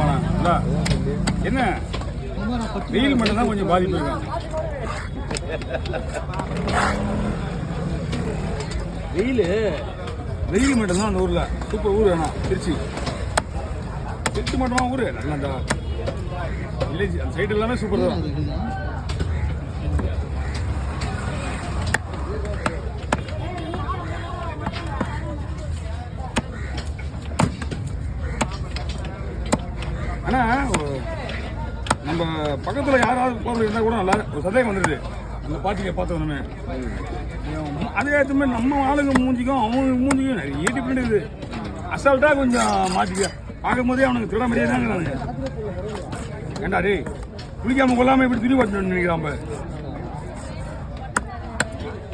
போவானா என்ன வெயில் மட்டும் தான் கொஞ்சம் பாதிப்பு இருக்கும். வெயில் மட்டும்தான் அந்த ஊரில் சூப்பர் ஊர் வேணாம். திருச்சி மட்டுமா ஊர் நல்லா அந்த வில்லேஜ் அந்த சைடு எல்லாமே சூப்பர் தான். ஆனால் நம்ம பக்கத்தில் யாராவது போகிறது இருந்தால் கூட நல்லா ஒரு சந்தேகம் வந்துடுது. அந்த பாட்டியை பார்த்தோன்னே அதே மாதிரி நம்ம ஆளுங்க மூஞ்சிக்கும் அவங்க மூஞ்சிக்கும் நிறைய டிஃப்ரெண்ட் இருக்குது. அசால்ட்டாக கொஞ்சம் மாற்றிக்க பார்க்கும் போதே அவனுக்கு திருட மாதிரியே தாங்க. ஏண்டா டே குளிக்காமல் கொள்ளாமல் இப்படி துணி பார்த்துன்னு நினைக்கிறான்.